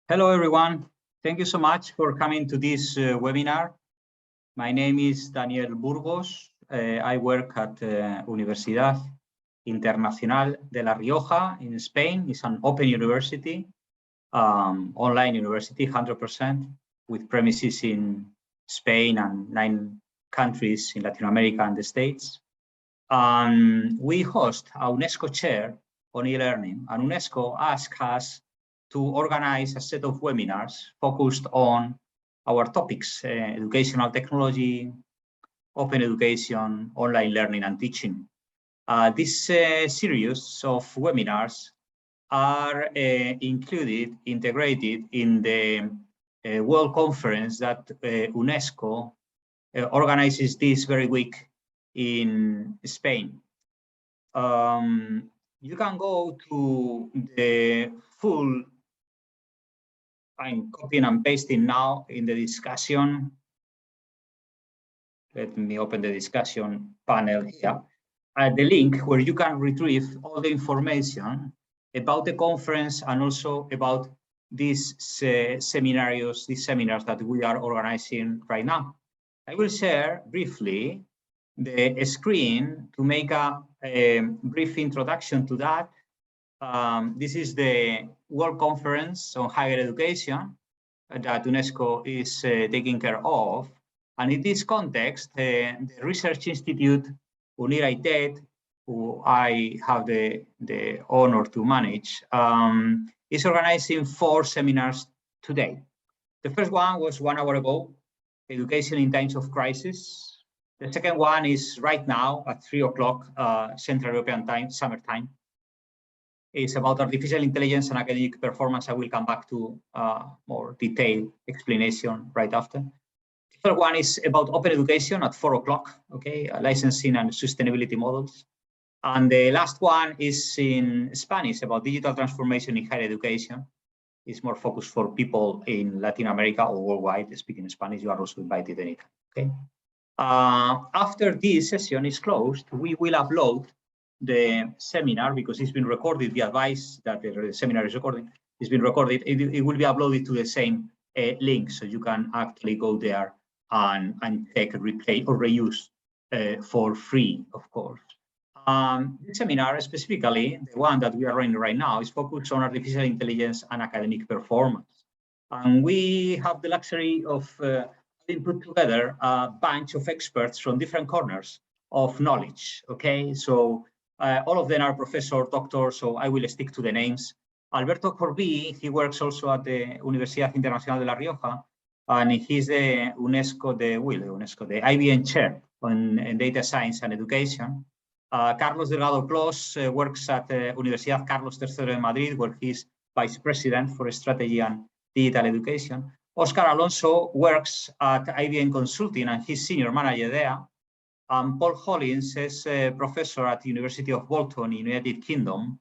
Hello, everyone. Thank you so much for coming to this webinar. My name is Daniel Burgos. I work at Universidad Internacional de La Rioja in Spain. It's an open university, online university, 100%, with premises in Spain and 9 countries in Latin America and the States. We host a UNESCO chair on e-learning, and UNESCO asked us to organize a set of webinars focused on our topics, educational technology, open education, online learning and teaching. This series of webinars are integrated in the World Conference that UNESCO organizes this very week in Spain. You can go to the full, I'm copying and pasting now in the discussion. Let me open the discussion panel here. The link where you can retrieve all the information about the conference and also about these seminars that we are organizing right now. I will share briefly the screen to make a brief introduction to that. This is the World Conference on Higher Education that UNESCO is taking care of. And in this context, the Research Institute UNIRiTED, who I have the honor to manage, is organizing 4 seminars today. The first one was 1 hour ago, Education in Times of Crisis. The second one is right now at 3 o'clock Central European Time, summertime. It's about artificial intelligence and academic performance. I will come back to more detailed explanation right after. The third one is about open education at 4 o'clock, okay, licensing and sustainability models. And the last one is in Spanish about digital transformation in higher education. It's more focused for people in Latin America or worldwide speaking Spanish. You are also invited anytime, okay? After this session is closed, we will upload the seminar because it's been recorded. The advice that the seminar is recording has been recorded. It will be uploaded to the same link, so you can actually go there and take a replay or reuse for free, of course. The seminar, specifically the one that we are running right now, is focused on artificial intelligence and academic performance. And we have the luxury of having put together a bunch of experts from different corners of knowledge, okay? So all of them are professor, doctors, so I will stick to the names. Alberto Corbí, he works also at the Universidad Internacional de La Rioja, and he's the the IBM chair on data science and education. Carlos Delgado Clos works at Universidad Carlos III de Madrid, where he's vice president for strategy and digital education. Oscar Alonso works at IBM Consulting, and he's senior manager there. Paul Hollins is a professor at the University of Bolton in the United Kingdom,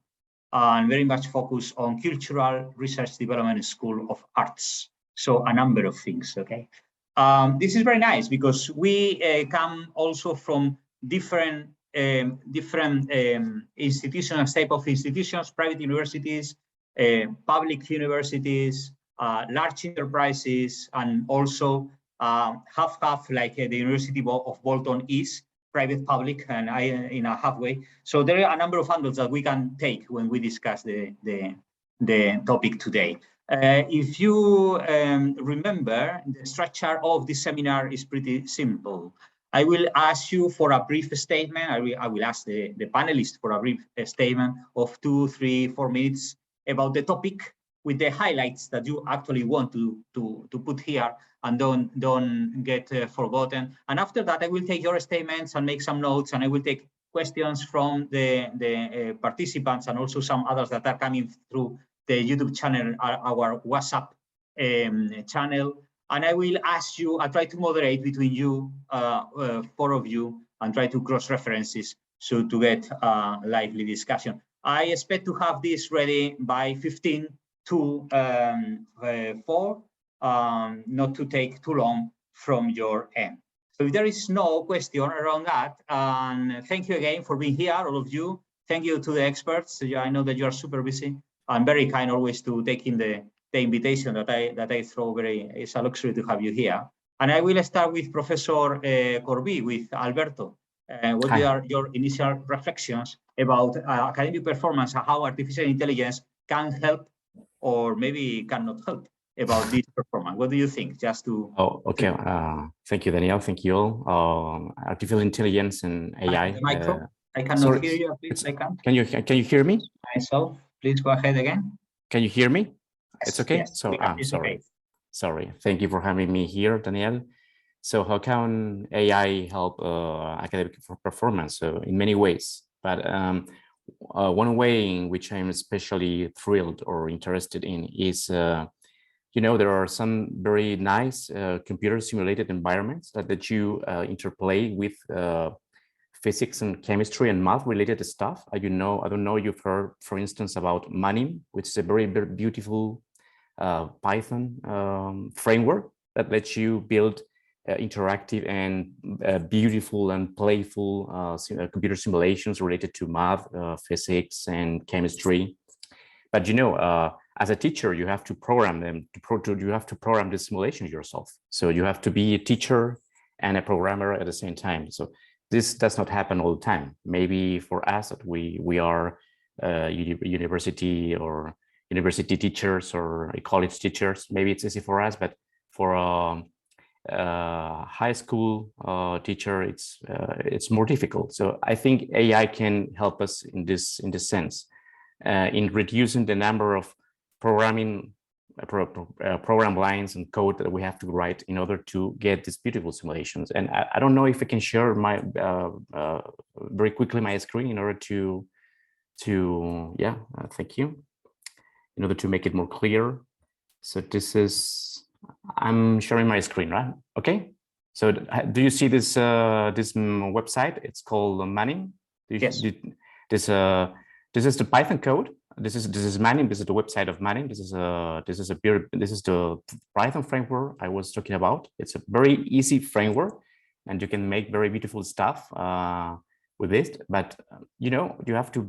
and very much focused on Cultural Research Development School of Arts. So a number of things, okay? This is very nice because we come also from different institutions, type of institutions, private universities, public universities, large enterprises, and also half-half, like the University of Bolton is private, public, and I in a halfway. So there are a number of angles that we can take when we discuss the topic today. If you remember, the structure of this seminar is pretty simple. I will ask you for a brief statement. I will ask the panelists for a brief statement of 2, 3, 4 minutes about the topic, with the highlights that you actually want to put here and don't get forgotten. And after that, I will take your statements and make some notes, and I will take questions from the participants and also some others that are coming through the YouTube channel, our WhatsApp channel. And I will ask you, I'll try to moderate between you, 4 of you, and try to cross references so to get a lively discussion. I expect to have this ready by 15 to 4, not to take too long from your end. So if there is no question around that, and thank you again for being here, all of you. Thank you to the experts. I know that you are super busy and very kind always to taking the the invitation that I throw. It's a luxury to have you here. And I will start with Professor Corby, with Alberto. What are your initial reflections about academic performance and how artificial intelligence can help or maybe cannot help about this performance? What do you think? Just to... Oh, okay. Thank you, Daniel. Thank you all. Artificial intelligence and AI. The micro. I cannot hear you. Please, I can't. Can you hear me? Myself. Please go ahead again. Can you hear me? Yes, it's okay. Yes, so I'm sorry. Okay. Sorry. Thank you for having me here, Daniel. So how can AI help academic performance? So in many ways, but one way in which I'm especially thrilled or interested in is, you know, there are some very nice computer simulated environments that you interplay with physics and chemistry and math related stuff. I don't know you've heard, for instance, about Manim, which is a very, very beautiful Python framework that lets you build interactive and beautiful and playful computer simulations related to math, physics, and chemistry. But you know, as a teacher, you have to program them. You have to program the simulation yourself. So you have to be a teacher and a programmer at the same time. So this does not happen all the time. Maybe for us, we are university teachers or college teachers. Maybe it's easy for us, but for high school teacher, it's more difficult. So I think AI can help us in this sense, in reducing the number of program lines and code that we have to write in order to get these beautiful simulations. And I don't know if I can share my very quickly my screen in order to thank you, in order to make it more clear. So this is, I'm sharing my screen, right? Okay. So do you see this this website? It's called Manning. Yes. This is the Python code. This is Manning. This is the website of Manning. This is the Python framework I was talking about. It's a very easy framework, and you can make very beautiful stuff with this. But you know, you have to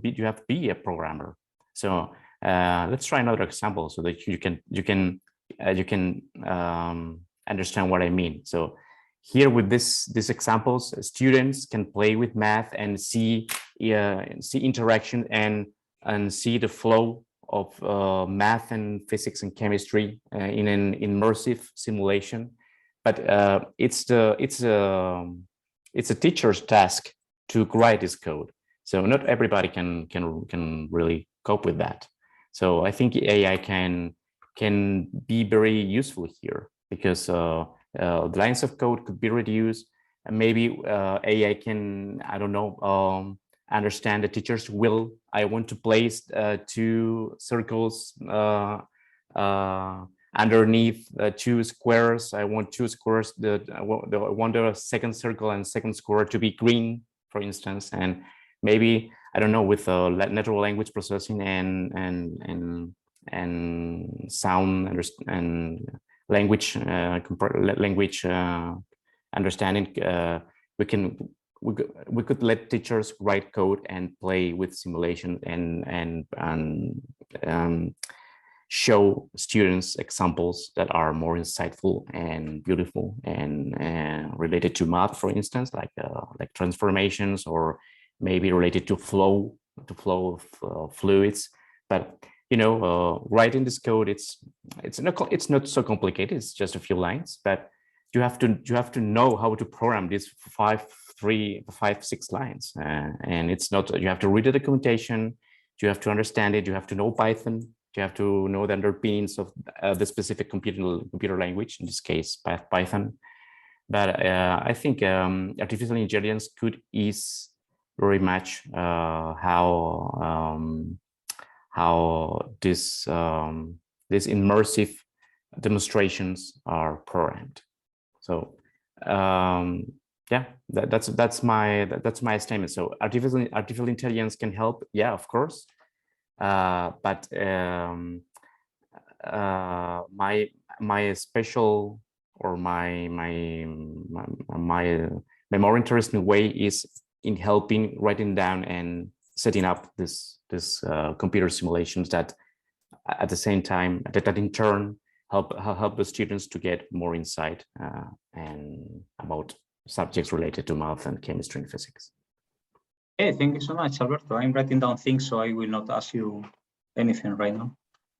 be a programmer. So let's try another example so that you can understand what I mean. So here with these examples, students can play with math and see interaction and see the flow of math and physics and chemistry in an immersive simulation. But it's a teacher's task to write this code. So not everybody can really cope with that. So I think AI can be very useful here, because the lines of code could be reduced, and maybe AI can, I don't know, understand the teacher's will. I want to place 2 circles underneath 2 squares. I want 2 squares I want the second circle and second square to be green, for instance. And maybe, I don't know, with natural language processing and sound and language understanding, we could let teachers write code and play with simulation and show students examples that are more insightful and beautiful and related to math, for instance, like transformations, or maybe related to flow of fluids. But you know, writing this code, it's not so complicated. It's just a few lines, but you have to know how to program these 6 lines, and it's not, you have to read the documentation, you have to understand it, you have to know Python, you have to know the underpinnings of the specific computer language, in this case Python. But I think artificial intelligence could ease very much how this immersive demonstrations are programmed. So yeah, that's my statement. So artificial intelligence can help, yeah, of course, but my special, or my more interesting way is in helping writing down and setting up this computer simulations that at the same time, that in turn help the students to get more insight and about subjects related to math and chemistry and physics. Hey, thank you so much, Alberto. I'm writing down things, so I will not ask you anything right now.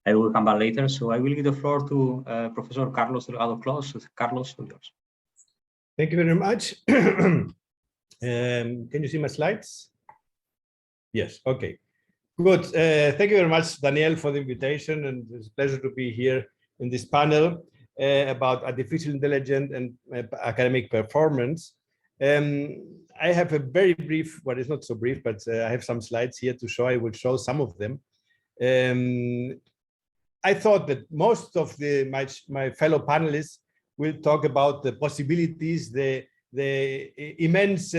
I will come back later. So I will give the floor to Professor Carlos Delgado Clos. Carlos, yours. Thank you very much. Can you see my slides? Yes, okay. Good. Thank you very much, Daniel, for the invitation, and it's a pleasure to be here in this panel about artificial intelligence and academic performance. I have a very brief, well, it's not so brief, but I have some slides here to show. I will show some of them. I thought that most of my fellow panelists will talk about the possibilities, the immense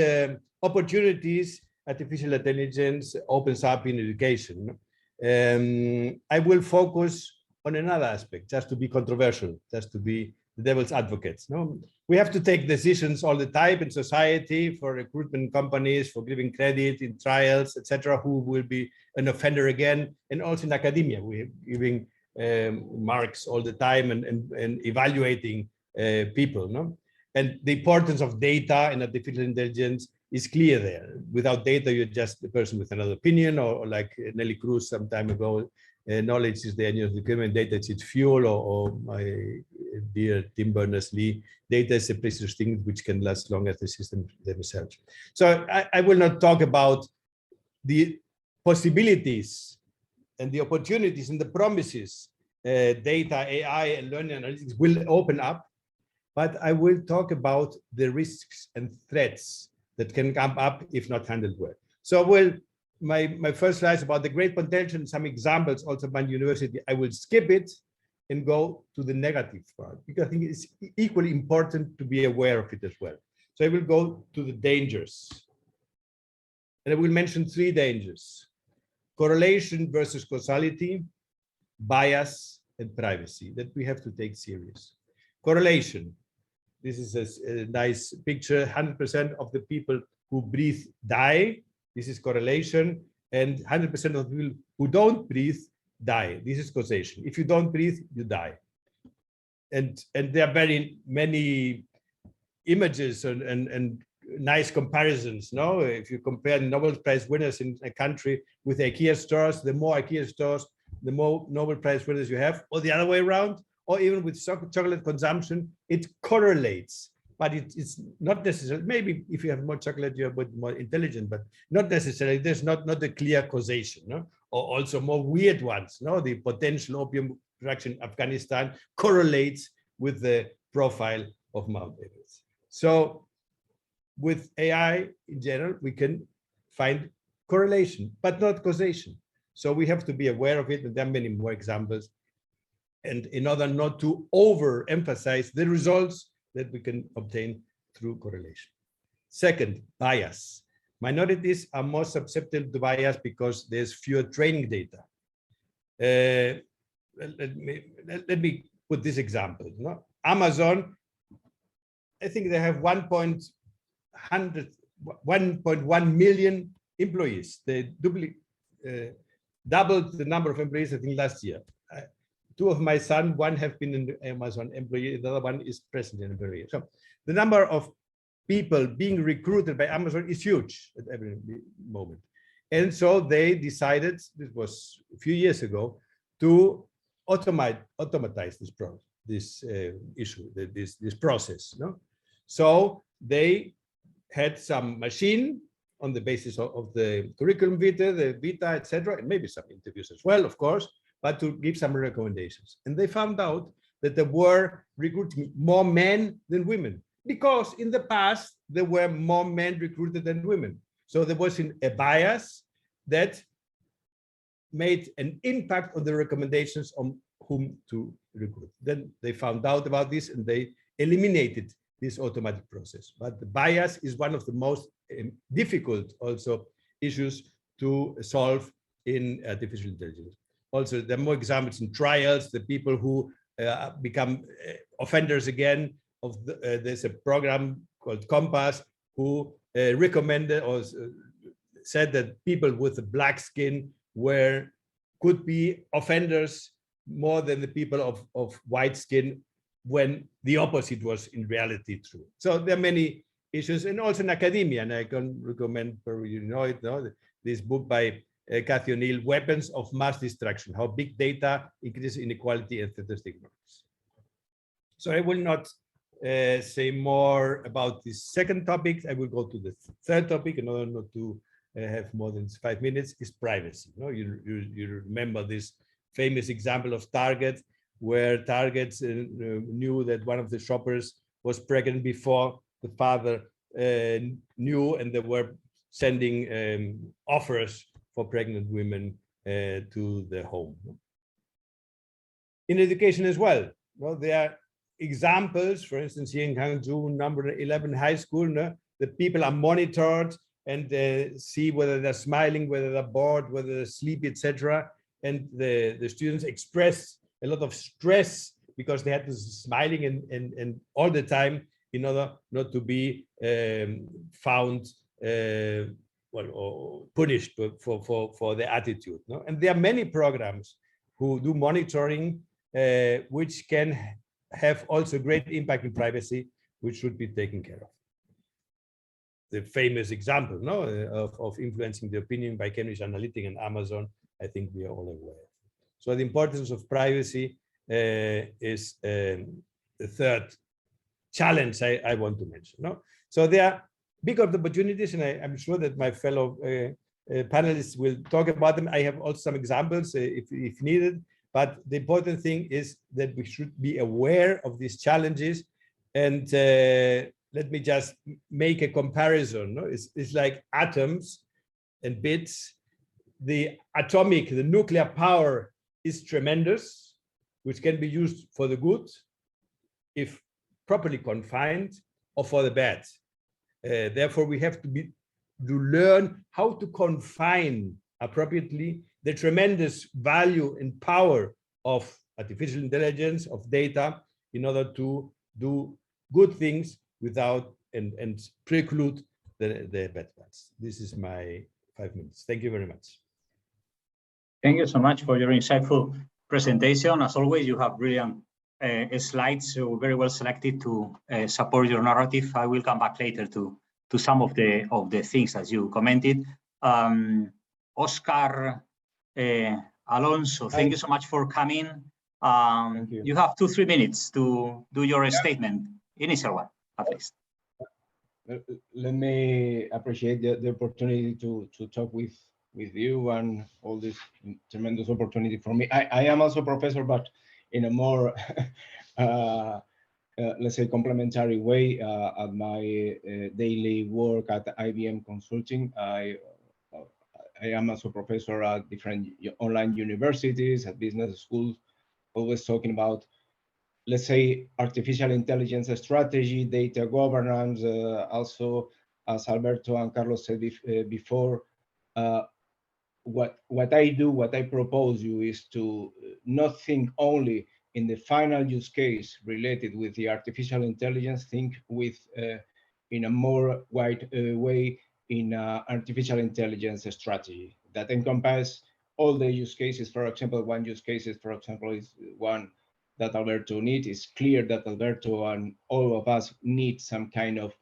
opportunities artificial intelligence opens up in education. I will focus on another aspect, just to be controversial, just to be the devil's advocates. No, we have to take decisions all the time in society for recruitment companies, for giving credit in trials, etc. Who will be an offender again, and also in academia, we're giving marks all the time and evaluating people. No, and the importance of data and artificial intelligence is clear there. Without data, you're just a person with another opinion, or like Nelly Cruz some time ago, knowledge is the engine of the equipment, data is its fuel, or my dear Tim Berners-Lee, data is a precious thing which can last long as the system themselves. So I will not talk about the possibilities and the opportunities and the promises data, AI, and learning analytics will open up, but I will talk about the risks and threats that can come up if not handled well. So my first slide is about the great potential and some examples also by university. I will skip it and go to the negative part, because I think it's equally important to be aware of it as well. So I will go to the dangers. And I will mention three dangers: correlation versus causality, bias, and privacy, that we have to take serious. Correlation. This is a nice picture. 100% of the people who breathe die. This is correlation. And 100% of the people who don't breathe die. This is causation. If you don't breathe, you die. And there are very many images and nice comparisons. No, if you compare Nobel Prize winners in a country with IKEA stores, the more IKEA stores, the more Nobel Prize winners you have, or the other way around. Or even with chocolate consumption, it correlates, but it's not necessarily. Maybe if you have more chocolate, you're a bit more intelligent, but not necessarily. There's not a clear causation, no? Or also more weird ones. No, the potential opium production in Afghanistan correlates with the profile of Mount Everest. So with AI in general, we can find correlation, but not causation. So we have to be aware of it, and there are many more examples. And in order not to overemphasize the results that we can obtain through correlation. Second, bias. Minorities are more susceptible to bias because there's fewer training data. Let me put this example. No? Amazon, I think they have 1.1 million employees. They doubled the number of employees, I think, last year. Two of my sons, one have been an Amazon employee, the other one is president employee. So the number of people being recruited by Amazon is huge at every moment. And so they decided, this was a few years ago, to automatize this issue, this process. No? So they had some machine on the basis of the curriculum vitae, the vita, etc., and maybe some interviews as well, of course, but to give some recommendations. And they found out that there were recruiting more men than women, because in the past, there were more men recruited than women. So there was a bias that made an impact on the recommendations on whom to recruit. Then they found out about this and they eliminated this automatic process. But the bias is one of the most difficult also issues to solve in artificial intelligence. Also, there are more examples in trials, the people who become offenders again. There's a program called Compass who recommended or said that people with black skin could be offenders more than the people of white skin, when the opposite was in reality true. So there are many issues, and also in academia, and I can recommend, you know it, no? This book by Cathy O'Neill, Weapons of Mass Destruction, How Big Data Increases Inequality and Threatens Ignorance. So I will not say more about this second topic. I will go to the third topic in order not to have more than 5 minutes, is privacy. No, you remember this famous example of Target, where Target knew that one of the shoppers was pregnant before the father knew, and they were sending offers for pregnant women to the home. In education as well, well, there are examples, for instance, here in Hangzhou, number 11 high school, no? The people are monitored and see whether they're smiling, whether they're bored, whether they're sleepy, etc. And the students express a lot of stress because they had to smiling and all the time in order not to be found well, or punished for their attitude. No? And there are many programs who do monitoring, which can have also great impact in privacy, which should be taken care of. The famous example, no, of influencing the opinion by Cambridge Analytica and Amazon, I think we are all aware. So the importance of privacy is the third challenge I want to mention. No? So there are big opportunities, and I'm sure that my fellow panelists will talk about them. I have also some examples if needed, but the important thing is that we should be aware of these challenges. And let me just make a comparison. No? It's like atoms and bits. The nuclear power is tremendous, which can be used for the good if properly confined, or for the bad. Therefore, we have to learn how to confine appropriately the tremendous value and power of artificial intelligence, of data, in order to do good things without and preclude the bad ones. This is my 5 minutes. Thank you very much. Thank you so much for your insightful presentation. As always, you have brilliant slides, so very well selected to support your narrative. I will come back later to some of the things that you commented. Oscar Alonso, thank you so much for coming. Thank you. You have 2-3 minutes to do your statement, initial one, at least. Let me appreciate the opportunity to talk with you and all this tremendous opportunity for me. I am also a professor, but in a more, let's say, complementary way at my daily work at IBM Consulting. I am also a professor at different online universities, at business schools, always talking about, let's say, artificial intelligence strategy, data governance. Also, as Alberto and Carlos said before, what I propose you is to not think only in the final use case related with the artificial intelligence, think with in a more wide way in artificial intelligence strategy that encompass all the use cases. For example, one use case is, for example, is one that Alberto needs. It's clear that Alberto and all of us need some kind of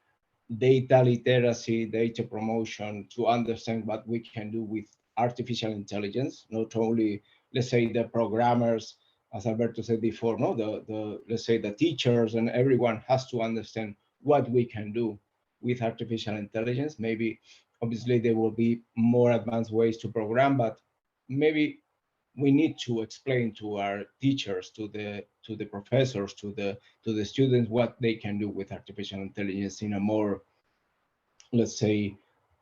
data literacy, data promotion to understand what we can do with artificial intelligence, not only, let's say, the programmers, as Alberto said before, no, let's say the teachers and everyone has to understand what we can do with artificial intelligence. Maybe, obviously, there will be more advanced ways to program, but maybe we need to explain to our teachers, to the professors, to the students what they can do with artificial intelligence in a more, let's say,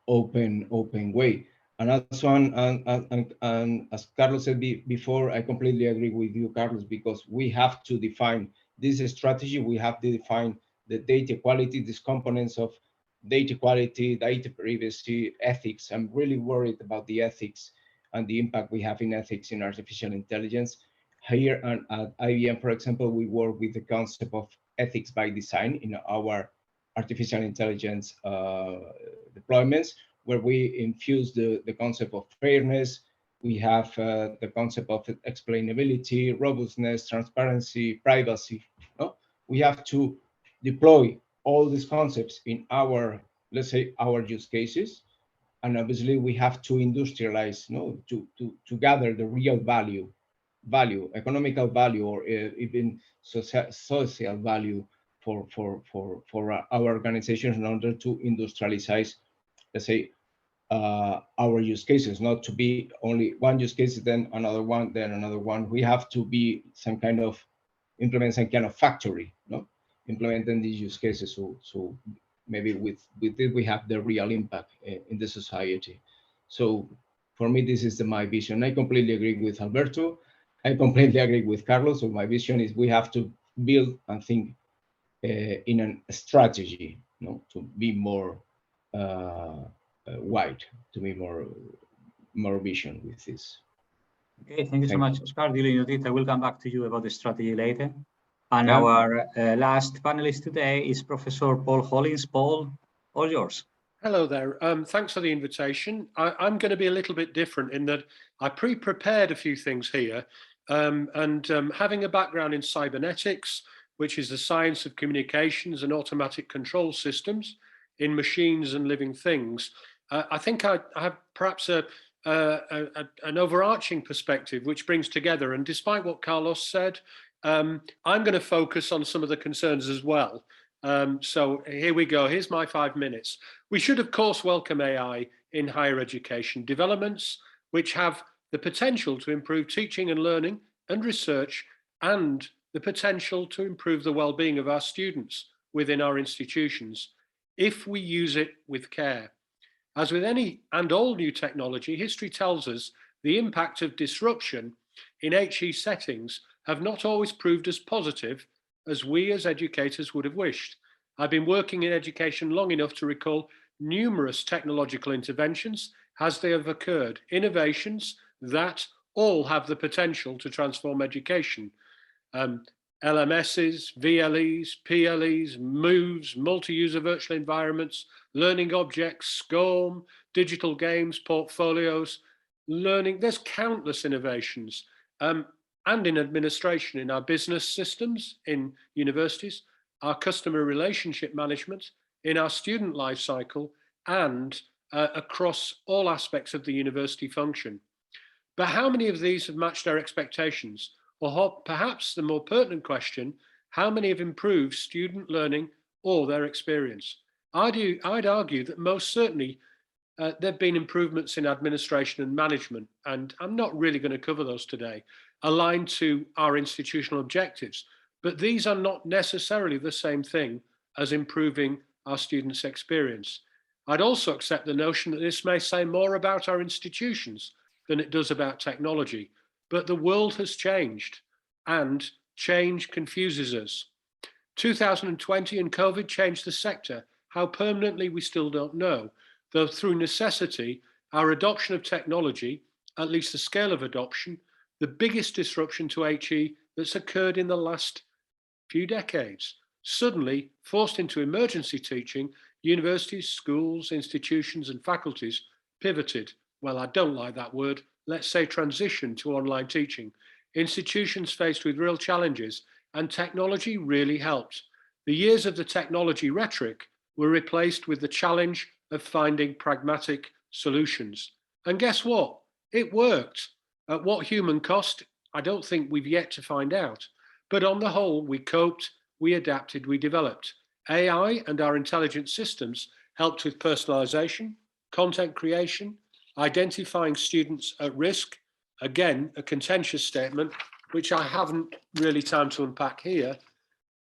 open way. And also, and as Carlos said before, I completely agree with you, Carlos, because we have to define this strategy. We have to define the data quality, these components of data quality, data privacy, ethics. I'm really worried about the ethics and the impact we have in ethics in artificial intelligence. Here at IBM, for example, we work with the concept of ethics by design in our artificial intelligence deployments, where we infuse the concept of fairness, We have the concept of explainability, robustness, transparency, privacy. No? We have to deploy all these concepts in our, let's say, our use cases. And obviously we have to industrialize, to gather the real value, economical value, or even social value for our organizations in order to industrialize, let's say, our use cases, not to be only one use case, then another one, then another one. We have to be implement some kind of factory, implementing these use cases. So maybe with it, we have the real impact in the society. So for me, this is my vision. I completely agree with Alberto. I completely agree with Carlos. So my vision is we have to build and think in a strategy, to be more wide, to be more vision with this. Okay, thank you so much, Oscar. I will come back to you about the strategy later. And Yeah. our last panelist today is Professor Paul Hollins. Paul, all yours. Hello there. Thanks for the invitation. I'm going to be a little bit different in that I pre-prepared a few things here, and having a background in cybernetics, which is the science of communications and automatic control systems in machines and living things, I think I have perhaps an overarching perspective which brings together, and despite what Carlos said, I'm going to focus on some of the concerns as well. So here we go. Here's my 5 minutes. We should, of course, welcome AI in higher education developments, which have the potential to improve teaching and learning and research, and the potential to improve the well-being of our students within our institutions, if we use it with care. As with any and all new technology, history tells us the impact of disruption in HE settings have not always proved as positive as we as educators would have wished. I've been working in education long enough to recall numerous technological interventions as they have occurred, innovations that all have the potential to transform education. LMSs, VLEs, PLEs, MOVEs, multi-user virtual environments, learning objects, SCORM, digital games, portfolios, learning. There's countless innovations. And in administration, in our business systems, in universities, our customer relationship management, in our student life cycle, and across all aspects of the university function. But how many of these have matched our expectations? Or perhaps the more pertinent question, how many have improved student learning or their experience? I'd argue that most certainly there have been improvements in administration and management, and I'm not really going to cover those today, aligned to our institutional objectives. But these are not necessarily the same thing as improving our students' experience. I'd also accept the notion that this may say more about our institutions than it does about technology. But the world has changed, and change confuses us. 2020 and COVID changed the sector. How permanently, we still don't know, though through necessity, our adoption of technology, at least the scale of adoption, the biggest disruption to HE that's occurred in the last few decades. Suddenly, forced into emergency teaching, universities, schools, institutions, and faculties pivoted. Well, I don't like that word. Let's say transition to online teaching. Institutions faced with real challenges, and technology really helped. The years of the technology rhetoric were replaced with the challenge of finding pragmatic solutions. And guess what? It worked. At what human cost? I don't think we've yet to find out. But on the whole, we coped, we adapted, we developed. AI and our intelligent systems helped with personalization, content creation, identifying students at risk. Again, a contentious statement, which I haven't really time to unpack here.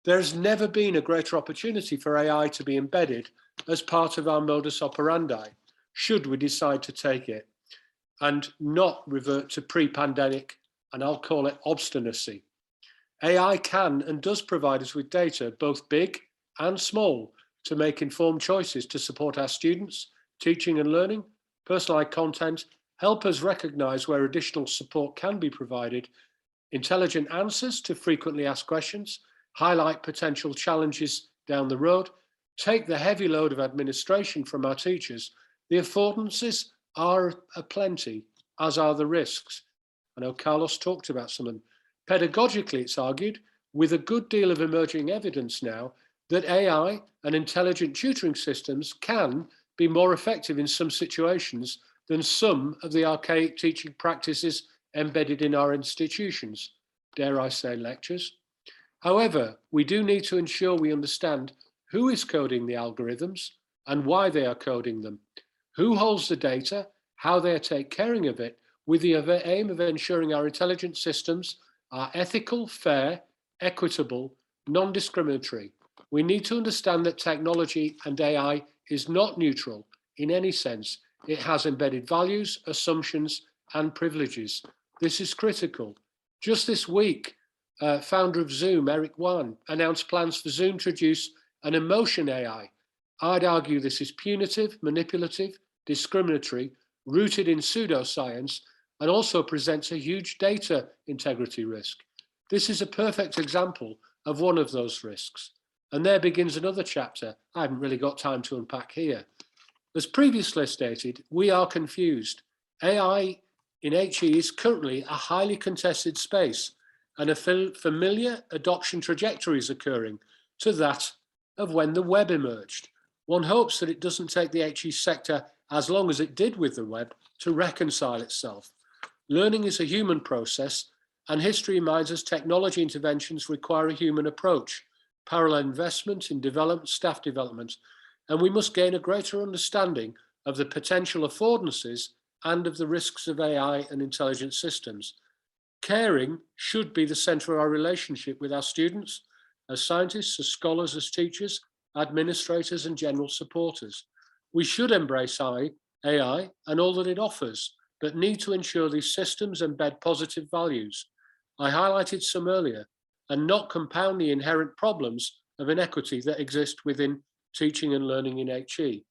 There's never been a greater opportunity for AI to be embedded as part of our modus operandi, should we decide to take it, and not revert to pre-pandemic, and I'll call it obstinacy. AI can and does provide us with data, both big and small, to make informed choices to support our students, teaching and learning, personalized content, help us recognize where additional support can be provided, intelligent answers to frequently asked questions, highlight potential challenges down the road, take the heavy load of administration from our teachers. The affordances are aplenty. as are the risks. I know Carlos talked about some of them. Pedagogically, it's argued, with a good deal of emerging evidence now, that AI and intelligent tutoring systems can be more effective in some situations than some of the archaic teaching practices embedded in our institutions, dare I say lectures. However, we do need to ensure we understand who is coding the algorithms and why they are coding them, who holds the data, how they are taking care of it, with the aim of ensuring our intelligent systems are ethical, fair, equitable, non-discriminatory. We need to understand that technology and AI is not neutral in any sense. It has embedded values, assumptions, and privileges. This is critical. Just this week, founder of Zoom, Eric Yuan, announced plans for Zoom to introduce an emotion AI. I'd argue this is punitive, manipulative, discriminatory, rooted in pseudoscience, and also presents a huge data integrity risk. This is a perfect example of one of those risks. And there begins another chapter I haven't really got time to unpack here. As previously stated, we are confused. AI in HE is currently a highly contested space, and a familiar adoption trajectory is occurring to that of when the web emerged. One hopes that it doesn't take the HE sector as long as it did with the web to reconcile itself. Learning is a human process, and history reminds us technology interventions require a human approach, parallel investment in development, staff development, and we must gain a greater understanding of the potential affordances and of the risks of AI and intelligent systems. Caring should be the center of our relationship with our students, as scientists, as scholars, as teachers, administrators, and general supporters. We should embrace AI and all that it offers, but need to ensure these systems embed positive values. I highlighted some earlier, and not compound the inherent problems of inequity that exist within teaching and learning in HE.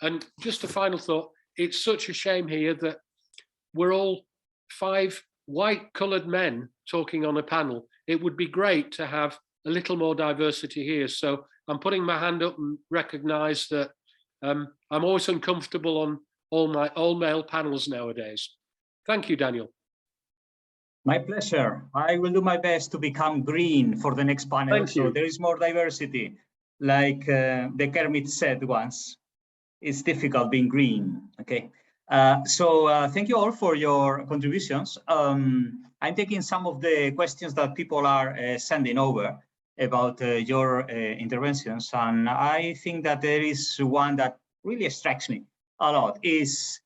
And just a final thought, it's such a shame here that we're all 5 white-coloured men talking on a panel. It would be great to have a little more diversity here. So I'm putting my hand up and recognise that I'm always uncomfortable on all male panels nowadays. Thank you, Daniel. My pleasure. I will do my best to become green for the next panel. Thank you. So there is more diversity. Like the Kermit said once, it's difficult being green, okay? Thank you all for your contributions. I'm taking some of the questions that people are sending over about your interventions. And I think that there is one that really strikes me a lot, is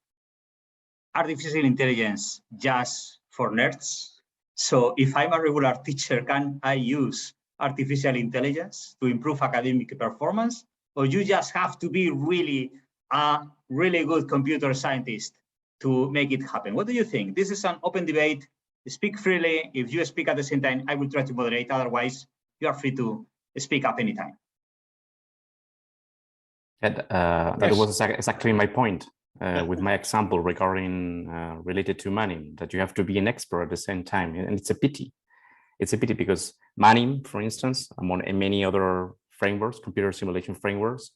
artificial intelligence just for nerds? So if I'm a regular teacher, can I use artificial intelligence to improve academic performance? Or you just have to be really a really good computer scientist to make it happen? What do you think? This is an open debate. Speak freely. If you speak at the same time, I will try to moderate. Otherwise, you are free to speak up anytime. That was exactly my point with my example regarding related to money, that you have to be an expert at the same time. And it's a pity. It's a pity because money, for instance, among many other frameworks, computer simulation frameworks,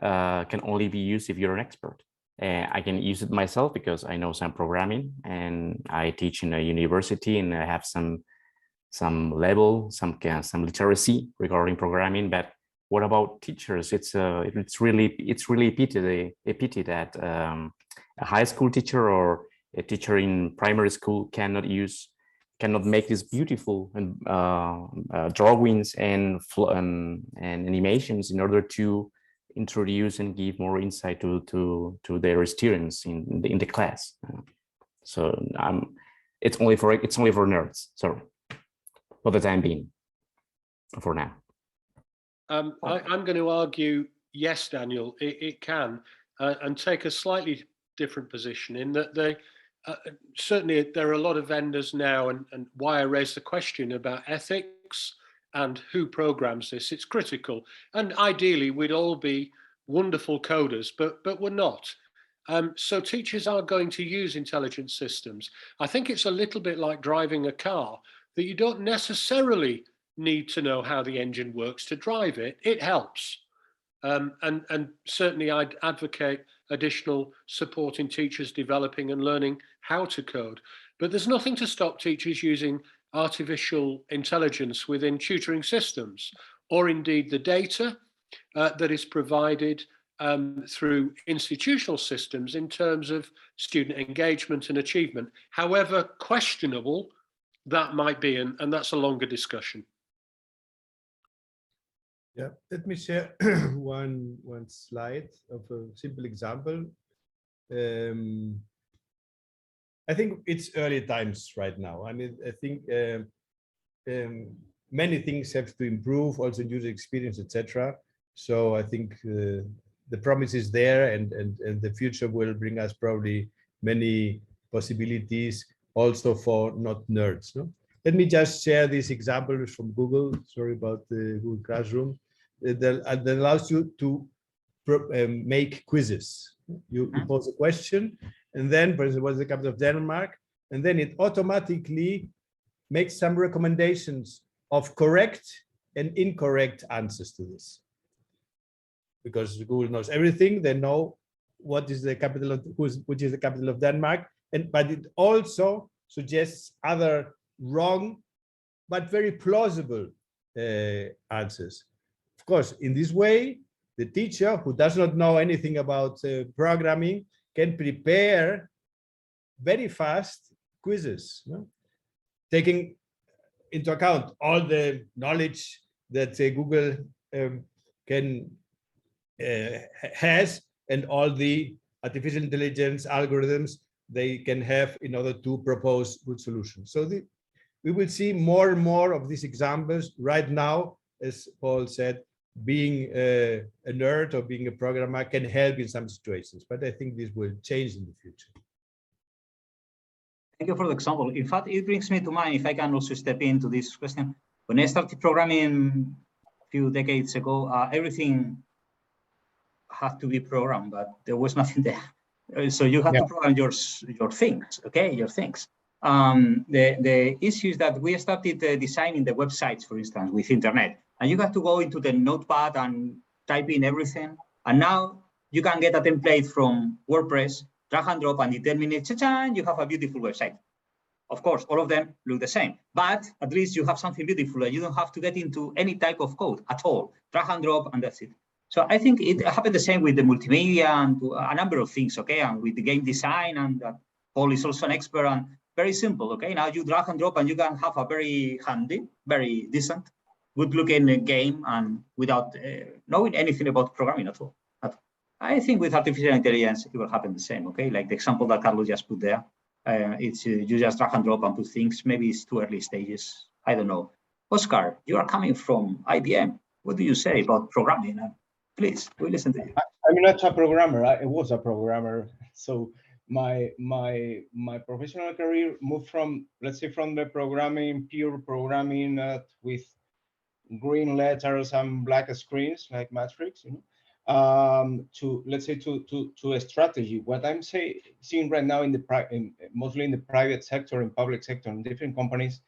can only be used if you're an expert. I can use it myself because I know some programming and I teach in a university and I have some level, some literacy regarding programming. But what about teachers? It's really a pity that a high school teacher or a teacher in primary school cannot make these beautiful drawings and animations in order to introduce and give more insight to their students in the class. So it's only for nerds. Sorry, for the time being, for now. I'm going to argue yes, Daniel, it can, and take a slightly different position in that certainly there are a lot of vendors now, and why I raised the question about ethics and who programs this. It's critical, and ideally we'd all be wonderful coders, but we're not. So teachers are going to use intelligent systems. I think it's a little bit like driving a car, that you don't necessarily need to know how the engine works to drive it. It helps. And certainly I'd advocate additional support in teachers developing and learning how to code. But there's nothing to stop teachers using artificial intelligence within tutoring systems, or indeed the data that is provided through institutional systems in terms of student engagement and achievement, however questionable that might be, and that's a longer discussion. Yeah, let me share one slide of a simple example. I think it's early times right now. I mean, I think many things have to improve, also user experience, etc. So I think the promise is there, and the future will bring us probably many possibilities also for not nerds. No? Let me just share this example from Google. Sorry about the Google Classroom. That allows you to make quizzes. You pose a question, and then, for example, what's the capital of Denmark? And then it automatically makes some recommendations of correct and incorrect answers to this. Because Google knows everything, they know what is the capital of which is the capital of Denmark, but it also suggests other wrong but very plausible answers. Of course, in this way, the teacher who does not know anything about programming can prepare very fast quizzes, no? Taking into account all the knowledge that Google has, and all the artificial intelligence algorithms they can have in order to propose good solutions. So we will see more and more of these examples. Right now, as Paul said, being a nerd or being a programmer can help in some situations, but I think this will change in the future. Thank you for the example. In fact, it brings me to mind, if I can also step into this question. When I started programming a few decades ago, everything had to be programmed, but there was nothing there. So you have to program your things, okay, your things. The issue is that we started designing the websites, for instance, with internet, and you have to go into the notepad and type in everything. And now you can get a template from WordPress, drag and drop, and in 10 minutes, you have a beautiful website. Of course, all of them look the same, but at least you have something beautiful and you don't have to get into any type of code at all. Drag and drop, and that's it. So I think it happened the same with the multimedia and a number of things, okay? And with the game design, and Paul is also an expert, and very simple, okay? Now you drag and drop and you can have a very handy, very decent, good looking game, and without knowing anything about programming at all. I think with artificial intelligence, it will happen the same, okay? Like the example that Carlos just put there. It's you just drag and drop and put things. Maybe it's too early stages. I don't know. Oscar, you are coming from IBM. What do you say about programming? Please, we listen to you. I'm not a programmer. I was a programmer. So my professional career moved from, let's say, from the pure programming with green letters and black screens like Matrix, you know, to, let's say, to a strategy. What I'm seeing right now in the mostly in the private sector and public sector, in different companies,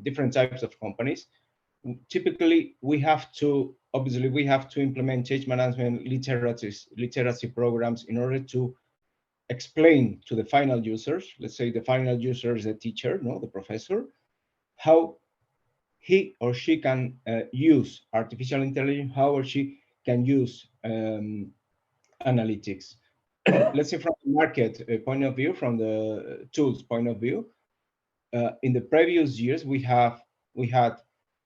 different types of companies, typically we have to implement change management literacy programs in order to explain to the final users, let's say the final user is the teacher, no, the professor, how he or she can use artificial intelligence, how or she can use analytics. Let's say from the market point of view, from the tools point of view, in the previous years we had,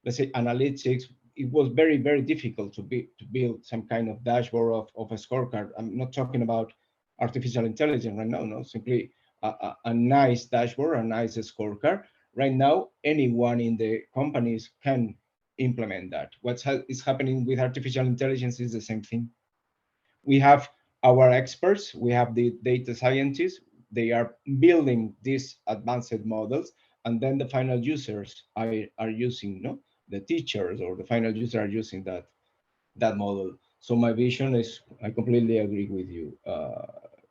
let's say, analytics. It was very, very difficult to build some kind of dashboard of a scorecard. I'm not talking about artificial intelligence right now, no, simply a nice dashboard, a nice scorecard. Right now, anyone in the companies can implement that. What is happening with artificial intelligence is the same thing. We have our experts, we have the data scientists, they are building these advanced models, and then the final users are using, no, the teachers or the final user are using that model. So my vision is, I completely agree with you.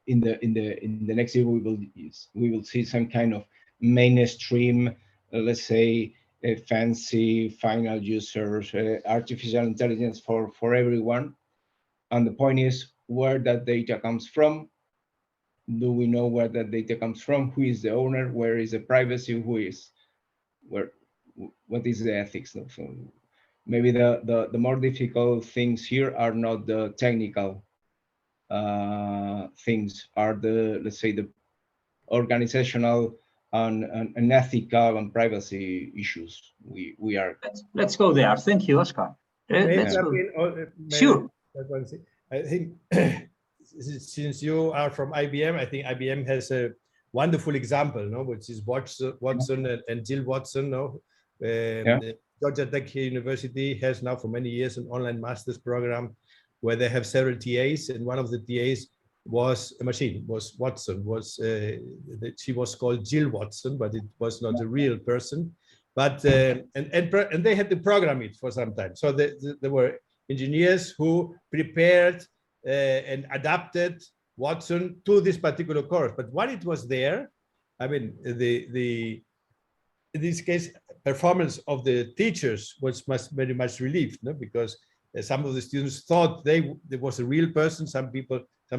In the next year, we will see some kind of mainstream, let's say, fancy final users, artificial intelligence for everyone. And the point is, where that data comes from? Do we know where that data comes from? Who is the owner? Where is the privacy? What is the ethics? So maybe the more difficult things here are not the technical things, are the, let's say, the organizational and ethical and privacy issues. We are. Let's go there. Thank you, Oscar. Sure. I think since you are from IBM, I think IBM has a wonderful example, no, which is Watson and Jill Watson. No, Georgia Tech University has now for many years an online master's program where they have several TAs, and one of the TAs was a machine, was Watson, she was called Jill Watson, but it was not a real person. But and they had to program it for some time. So there were engineers who prepared and adapted Watson to this particular course. But while it was there, I mean, in this case, performance of the teachers was very much relieved, no? Because some of the students thought there was a real person. Some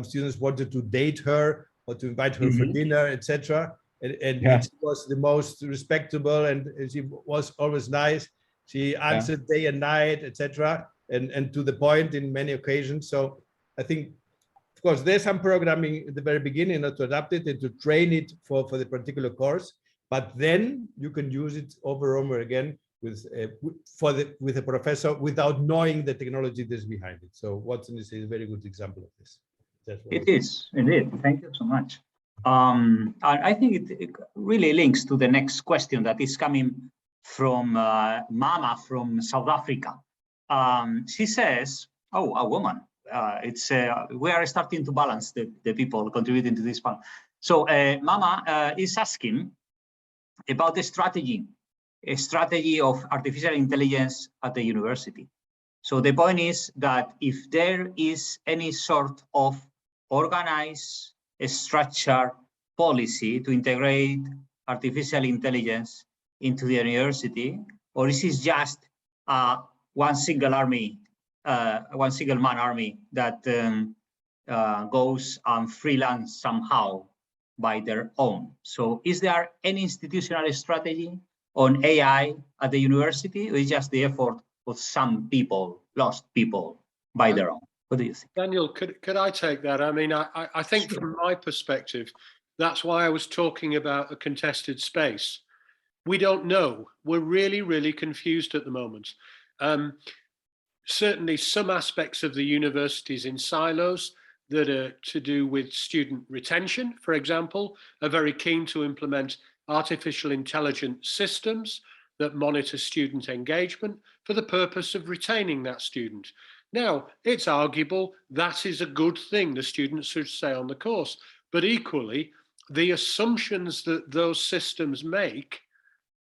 students wanted to date her or to invite her for dinner, etc. And she was the most respectable, and she was always nice. She answered day and night, etc. And to the point in many occasions. So I think, of course, there's some programming at the very beginning to adapt it and to train it for the particular course. But then you can use it over and over again with a professor without knowing the technology that's behind it. So Watson is a very good example of this. It is indeed. Thank you so much. I think it really links to the next question that is coming from Mama from South Africa. She says, "Oh, a woman. We are starting to balance the people contributing to this panel." So Mama is asking about the strategy of artificial intelligence at the university. So the point is that if there is any sort of organized, structured policy to integrate artificial intelligence into the university, or is this just one single man army that goes and freelance somehow by their own? So is there any institutional strategy on AI at the university, or is just the effort of some people, lost people by their own? What do you think? Daniel, could I take that? I mean, I think from my perspective, that's why I was talking about a contested space. We don't know. We're really, really confused at the moment. Certainly some aspects of the universities in silos that are to do with student retention, for example, are very keen to implement artificial intelligence systems that monitor student engagement for the purpose of retaining that student. Now, it's arguable that is a good thing. The students should stay on the course, but equally, the assumptions that those systems make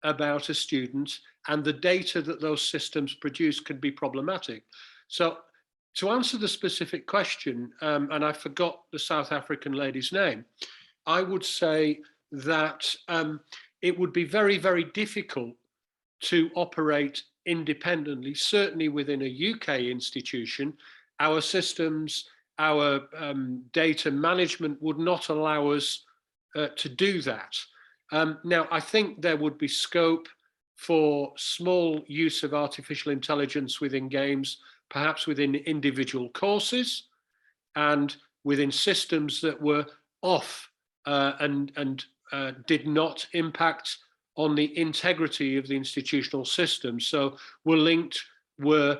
about a student and the data that those systems produce can be problematic. So to answer the specific question, and I forgot the South African lady's name, I would say that it would be very, very difficult to operate independently, certainly within a UK institution. Our systems, our data management would not allow us to do that. Now, I think there would be scope for small use of artificial intelligence within games, perhaps within individual courses and within systems that were off and did not impact on the integrity of the institutional system. So were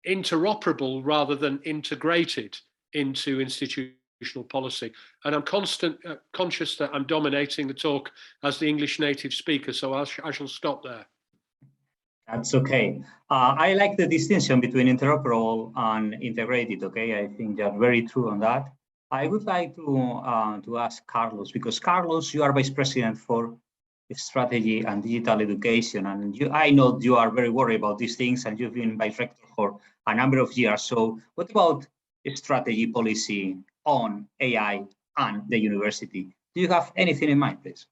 interoperable rather than integrated into institutional policy. And I'm conscious that I'm dominating the talk as the English native speaker, so I shall stop there. That's okay. I like the distinction between interoperable and integrated, okay? I think you're very true on that. I would like to ask Carlos, because Carlos, you are Vice President for Strategy and Digital Education, and I know you are very worried about these things, and you've been Vice Rector for a number of years. So what about strategy policy on AI and the university? Do you have anything in mind, please?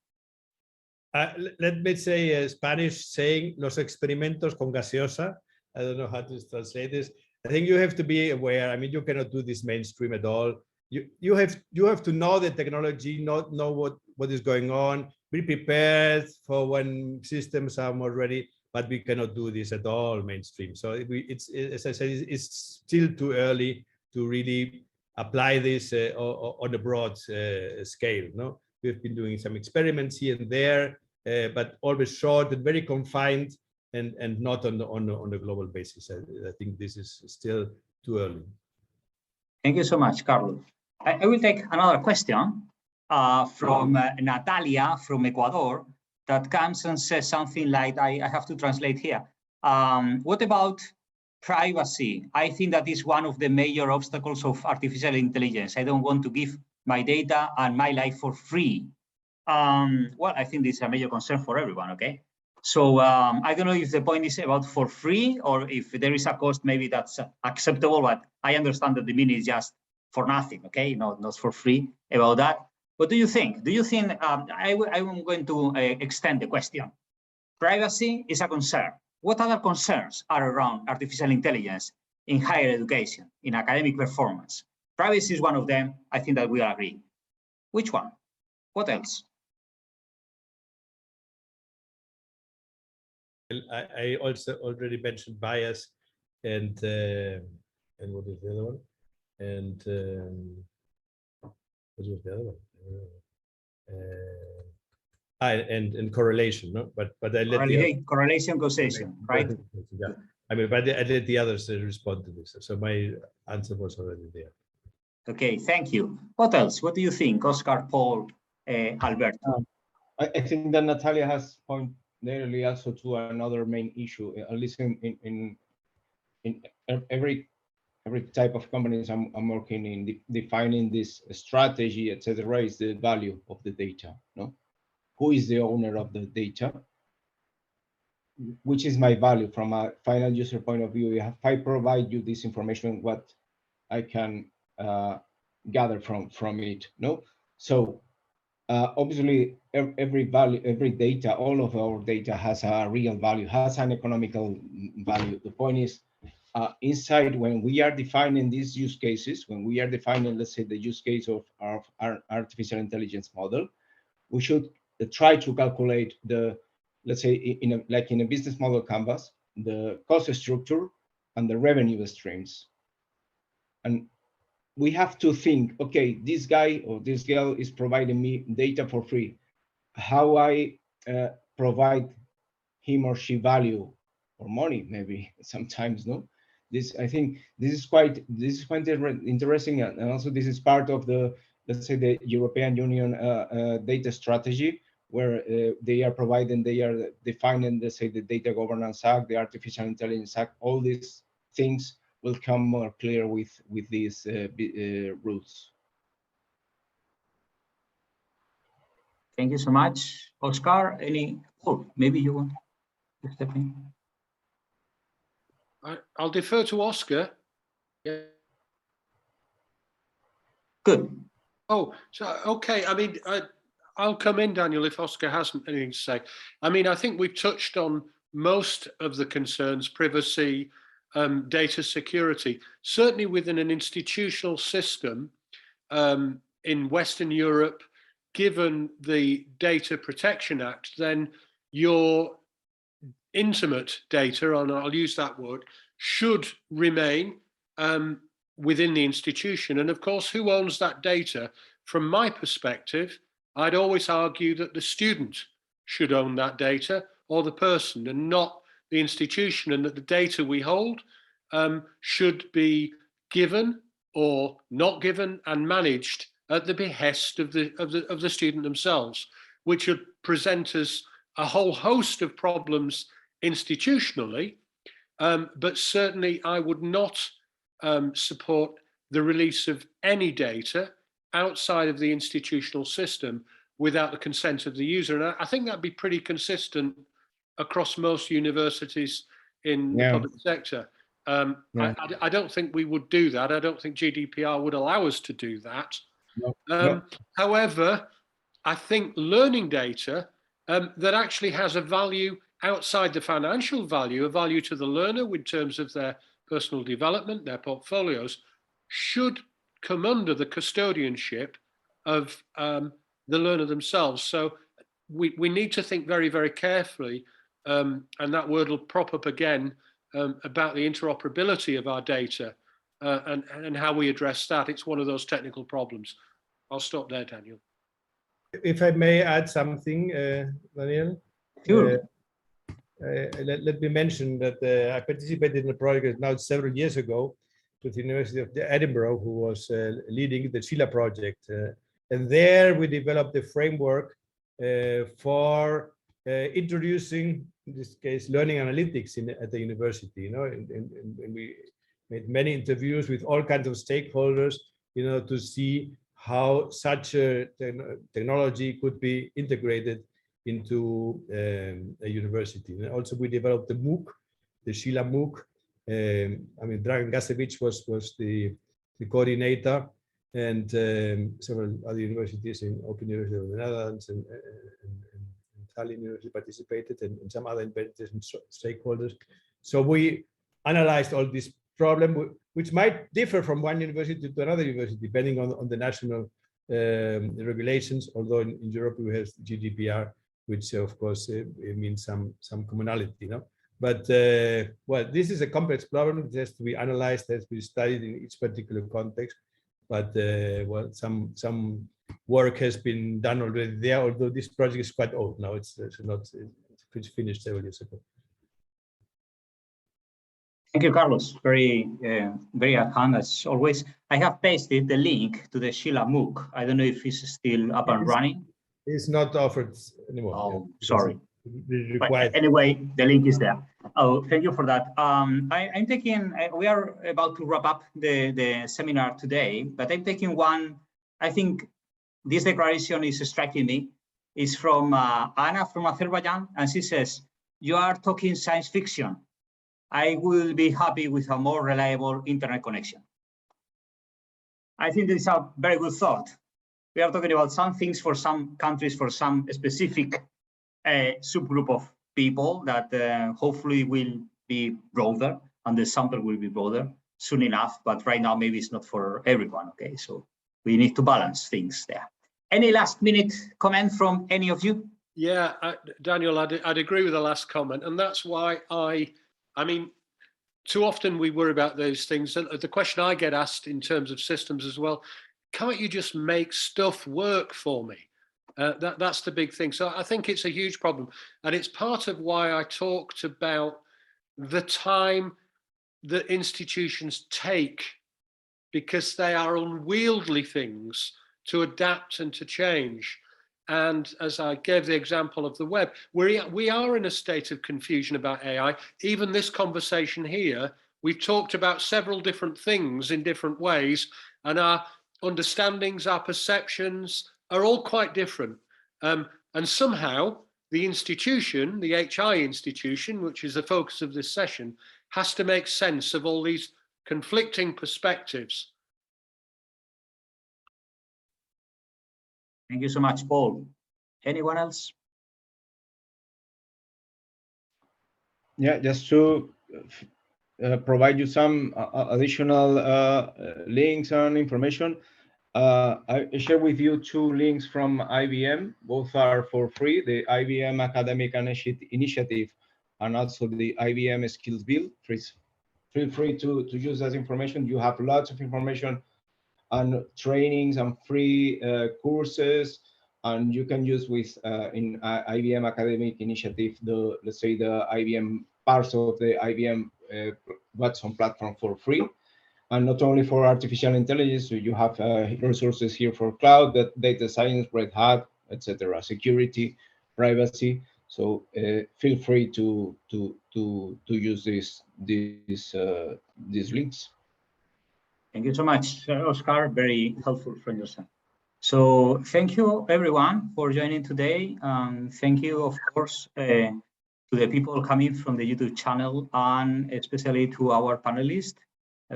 Let me say a Spanish saying, los experimentos con gaseosa. I don't know how to translate this. I think you have to be aware. I mean, you cannot do this mainstream at all. You have to know the technology, know what is going on, be prepared for when systems are more ready, but we cannot do this at all mainstream. So it's as I said, it's still too early to really apply this on a broad scale. No, we've been doing some experiments here and there, but always short and very confined, and not on the global basis. I think this is still too early. Thank you so much, Carlos. I will take another question from Natalia from Ecuador that comes and says something like, I have to translate here. What about privacy? I think that is one of the major obstacles of artificial intelligence. I don't want to give my data and my life for free. Well, I think this is a major concern for everyone, okay? So I don't know if the point is about for free or if there is a cost, maybe that's acceptable, but I understand that the meaning is just for nothing, okay? Not for free about that. What do you think? Do you think, I'm going to extend the question. Privacy is a concern. What other concerns are around artificial intelligence in higher education, in academic performance? Privacy is one of them. I think that we all agree. Which one? What else? I also already mentioned bias and what is the other one? And what was the other one? And correlation, no? But I let correlation causation, right? Yeah. I mean, but I let the others respond to this. So my answer was already there. Okay, thank you. What else? What do you think, Oscar, Paul, Alberto? I think that Natalia has pointed nearly also to another main issue, at least in every type of companies I'm working in, defining this strategy, etc., is the value of the data. No, who is the owner of the data? Which is my value from a final user point of view? If I provide you this information, what I can gather from it. No, so obviously every value, every data, all of our data has a real value, has an economical value. The point is, inside when we are defining these use cases, when we are defining, let's say, the use case of our artificial intelligence model, we should try to calculate the, let's say, in a business model canvas, the cost structure and the revenue streams. And we have to think, okay, this guy or this girl is providing me data for free. How I provide him or she value or money, maybe sometimes, no? This, I think, this is quite interesting, and also this is part of the, let's say, the European Union data strategy, where they are defining, let's say, the Data Governance Act, the Artificial Intelligence Act. All these things will come more clear with these rules. Thank you so much, Oscar. Maybe you want to step in? I'll defer to Oscar. Yeah. Good. Oh, so okay. I mean, I'll come in, Daniel, if Oscar hasn't anything to say. I mean, I think we've touched on most of the concerns: privacy, data security. Certainly within an institutional system in Western Europe, given the Data Protection Act, then your intimate data, and I'll use that word, should remain within the institution. And of course, who owns that data? From my perspective, I'd always argue that the student should own that data, or the person, and not the institution, and that the data we hold should be given or not given and managed at the behest of the student themselves, which would present us a whole host of problems institutionally, but certainly I would not support the release of any data outside of the institutional system without the consent of the user. And I think that'd be pretty consistent across most universities in the public sector. I don't think we would do that. I don't think GDPR would allow us to do that. However, I think learning data that actually has a value outside the financial value, a value to the learner in terms of their personal development, their portfolios, should come under the custodianship of the learner themselves. So we need to think very, very carefully, and that word will prop up again, about the interoperability of our data and how we address that. It's one of those technical problems. I'll stop there, Daniel. If I may add something, Daniel. Sure. Let me mention that I participated in a project now several years ago with the University of Edinburgh, who was leading the Sheila project. And there we developed a framework for introducing, in this case, learning analytics at the university. You know, and we made many interviews with all kinds of stakeholders, you know, to see how such a technology could be integrated into a university. And also we developed the MOOC, the Sheila MOOC. I mean, Dragan Gasevic was the coordinator, and several other universities, in Open University of the Netherlands and Tallinn University participated, and some other inventors and stakeholders. So we analyzed all this problem, which might differ from one university to another university, depending on the national regulations, although in Europe we have GDPR, which of course it means some commonality, you know. But well, this is a complex problem. It has to be analyzed, has to be studied in each particular context. But well, some work has been done already there, although this project is quite old now. It's finished several years ago. Thank you, Carlos. Very at hand as always. I have pasted the link to the Sheila MOOC. I don't know if it's still up and running. It's not offered anymore. Oh, sorry. But anyway, the link is there. Oh, thank you for that. I'm taking, we are about to wrap up the seminar today, but I'm taking one, I think this declaration is striking me. It's from Anna from Azerbaijan, and she says, "You are talking science fiction. I will be happy with a more reliable internet connection." I think this is a very good thought. We are talking about some things for some countries, for some specific subgroup of people that hopefully will be broader, and the sample will be broader soon enough, but right now maybe it's not for everyone, okay? So we need to balance things there. Any last minute comment from any of you? Yeah, Daniel, I'd agree with the last comment, and that's why I mean, too often we worry about those things. And the question I get asked in terms of systems as well, can't you just make stuff work for me? That's the big thing. So I think it's a huge problem. And it's part of why I talked about the time that institutions take, because they are unwieldy things to adapt and to change. And as I gave the example of the web, we are in a state of confusion about AI. Even this conversation here, we've talked about several different things in different ways, and our understandings, our perceptions are all quite different. And somehow the institution, the HI institution, which is the focus of this session, has to make sense of all these conflicting perspectives. Thank you so much, Paul. Anyone else? Yeah, just to provide you some additional links and information. I share with you 2 links from IBM. Both are for free, the IBM Academic Initiative and also the IBM Skills Build. Feel free to use that information. You have lots of information and trainings and free courses, and you can use with in IBM Academic Initiative let's say the IBM parts of the IBM Watson platform for free. And not only for artificial intelligence, so you have resources here for cloud, data science, Red Hat, etc., security, privacy. So feel free to use these links. Thank you so much, Oscar. Very helpful from your side. So thank you everyone for joining today. Thank you, of course, to the people coming from the YouTube channel, and especially to our panelists,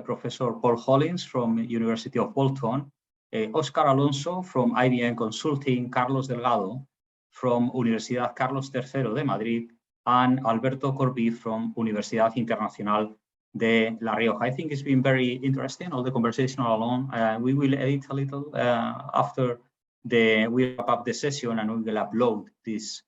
Professor Paul Hollins from University of Bolton, Oscar Alonso from IBM Consulting, Carlos Delgado from Universidad Carlos III de Madrid, and Alberto Corbí from Universidad Internacional La Rioja. I think it's been very interesting, all the conversation all along. We will edit a little after we wrap up the session, and we will upload this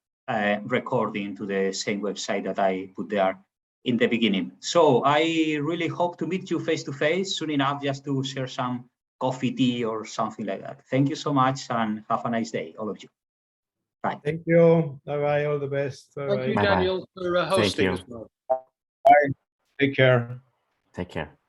recording to the same website that I put there in the beginning. So I really hope to meet you face to face soon enough, just to share some coffee, tea, or something like that. Thank you so much, and have a nice day, all of you. Bye. Thank you. Bye-bye. All the best. Thank you, Bye-bye. Daniel, for hosting as well. Take care. Take care.